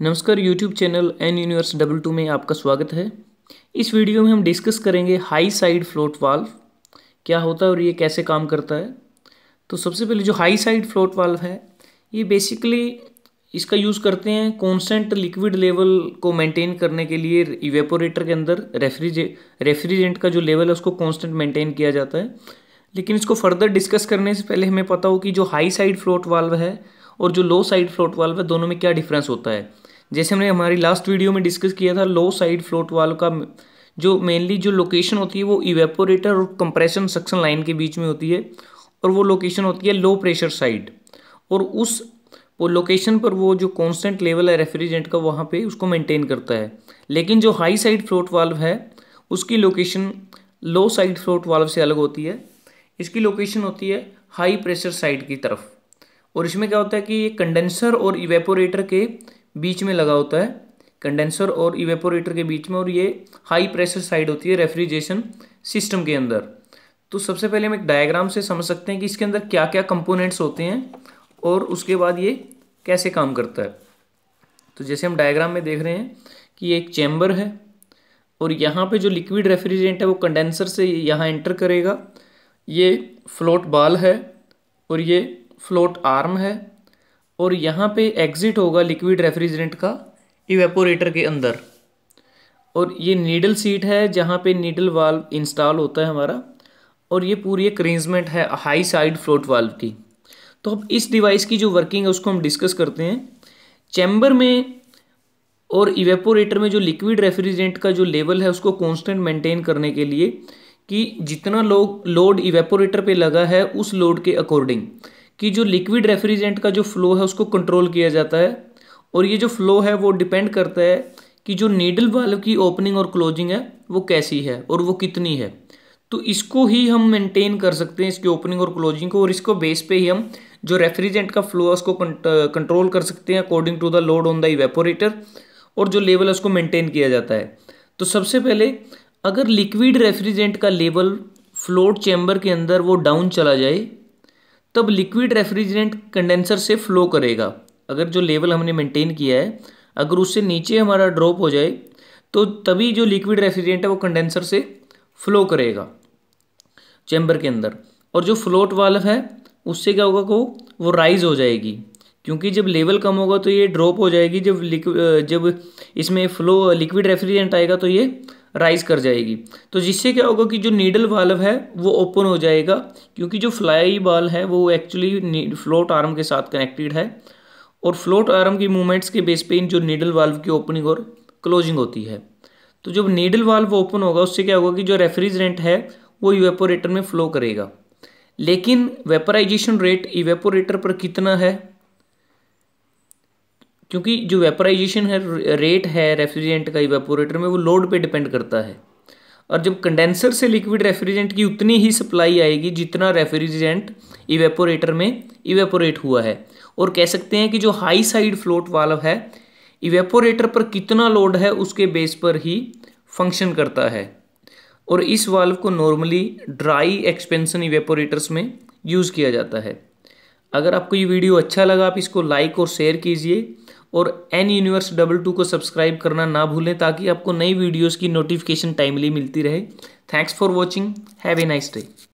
नमस्कार YouTube channel N universe 22 में आपका स्वागत है। इस वीडियो में हम डिस्कस करेंगे हाई साइड फ्लोट वाल्व क्या होता है और ये कैसे काम करता है। तो सबसे पहले जो हाई साइड फ्लोट वाल्व है ये बेसिकली इसका यूज़ करते हैं कांस्टेंट लिक्विड लेवल को मेंटेन करने के लिए। इवेपोरेटर के अंदर रेफ्रिजरेंट का जो लेवल है उसको कांस्टेंट मेंटेन किया जाता है। लेकिन इसको फर्दर डिस्कस करने से पहले हमें पता हो कि जो हाई साइड फ्लोट वाल्व है और जो लो साइड फ्लोट वाल्व है दोनों में क्या डिफरेंस होता है। जैसे हमने हमारी लास्ट वीडियो में डिस्कस किया था, लो साइड फ्लोट वाल्व का जो मेनली जो लोकेशन होती है वो इवेपोरेटर और कंप्रेशन सक्शन लाइन के बीच में होती है और वो लोकेशन होती है लो प्रेशर साइड। और उस वो लोकेशन पर वो जो कांस्टेंट लेवल है रेफ्रिजरेंट का वहाँ पे उसको मेंटेन करता है। लेकिन जो हाई साइड फ्लोट वाल्व है उसकी लोकेशन लो साइड फ्लोट वाल्व से अलग होती है। इसकी लोकेशन होती है हाई प्रेशर साइड की तरफ। और इसमें क्या होता है कि ये कंडेंसर और इवेपोरेटर के बीच में लगा होता है, कंडेंसर और इवेपोरेटर के बीच में, और ये हाई प्रेशर साइड होती है रेफ्रिजरेशन सिस्टम के अंदर। तो सबसे पहले हम एक डायग्राम से समझ सकते हैं कि इसके अंदर क्या क्या कंपोनेंट्स होते हैं और उसके बाद ये कैसे काम करता है। तो जैसे हम डायग्राम में देख रहे हैं कि ये एक चैम्बर है और यहाँ पे जो लिक्विड रेफ्रिजरेंट है वो कंडेंसर से यहाँ एंटर करेगा। ये फ्लोट बाल है और ये फ्लोट आर्म है और यहाँ पे एग्जिट होगा लिक्विड रेफ्रिजरेंट का इवेपोरेटर के अंदर। और ये नीडल सीट है जहाँ पे नीडल वाल्व इंस्टॉल होता है हमारा। और ये पूरी एक अरेंजमेंट है हाई साइड फ्लोट वाल्व की। तो अब इस डिवाइस की जो वर्किंग है उसको हम डिस्कस करते हैं। चैम्बर में और इवेपोरेटर में जो लिक्विड रेफ्रिजरेंट का जो लेवल है उसको कांस्टेंट मेंटेन करने के लिए कि जितना लोड इवेपोरेटर पे लगा है उस लोड के अकॉर्डिंग कि जो लिक्विड रेफ्रिजरेंट का जो फ्लो है उसको कंट्रोल किया जाता है। और ये जो फ्लो है वो डिपेंड करता है कि जो नीडल वाल्व की ओपनिंग और क्लोजिंग है वो कैसी है और वो कितनी है। तो इसको ही हम मेंटेन कर सकते हैं, इसकी ओपनिंग और क्लोजिंग को, और इसको बेस पे ही हम जो रेफ्रिजरेंट का फ्लो है उसको कंट्रोल कर सकते हैं according to the load on the evaporator, और जो लेवल है उसको मेंटेन किया जाता है। तो सबसे पहले अगर लिक्विड रेफ्रिजरेंट का लेवल फ्लोट चैम्बर के अंदर वो डाउन चला जाए तब लिक्विड रेफ्रिजरेंट कंडेंसर से फ्लो करेगा। अगर जो लेवल हमने मेंटेन किया है अगर उससे नीचे हमारा ड्रॉप हो जाए तो तभी जो लिक्विड रेफ्रिजरेंट है वो कंडेंसर से फ्लो करेगा चैम्बर के अंदर। और जो फ्लोट वाल्व है उससे क्या होगा को वो राइज हो जाएगी, क्योंकि जब लेवल कम होगा तो ये ड्रॉप हो जाएगी। जब इसमें फ्लो लिक्विड रेफ्रिजरेंट आएगा तो ये राइज कर जाएगी। तो जिससे क्या होगा कि जो नीडल वाल्व है वो ओपन हो जाएगा, क्योंकि जो फ्लाई बाल है वो एक्चुअली फ्लोट आर्म के साथ कनेक्टेड है और फ्लोट आर्म की मूवमेंट्स के बेस पे इन जो नीडल वाल्व की ओपनिंग और क्लोजिंग होती है। तो जब नीडल वाल्व ओपन होगा उससे क्या होगा कि जो रेफ्रिजरेंट है वो इवेपोरेटर में फ्लो करेगा। लेकिन वेपराइजेशन रेट इवेपोरेटर पर कितना है, क्योंकि जो वेपराइजेशन है रेट है रेफ्रिजरेंट का इवेपोरेटर में वो लोड पे डिपेंड करता है। और जब कंडेंसर से लिक्विड रेफ्रिजरेंट की उतनी ही सप्लाई आएगी जितना रेफ्रिजरेंट इवेपोरेटर में इवेपोरेट हुआ है। और कह सकते हैं कि जो हाई साइड फ्लोट वाल्व है इवेपोरेटर पर कितना लोड है उसके बेस पर ही फंक्शन करता है। और इस वाल्व को नॉर्मली ड्राई एक्सपेंशन इवेपोरेटर्स में यूज़ किया जाता है। अगर आपको ये वीडियो अच्छा लगा आप इसको लाइक और शेयर कीजिए और एन यूनिवर्स 22 को सब्सक्राइब करना ना भूलें ताकि आपको नई वीडियोस की नोटिफिकेशन टाइमली मिलती रहे। Thanks for watching, have a nice day.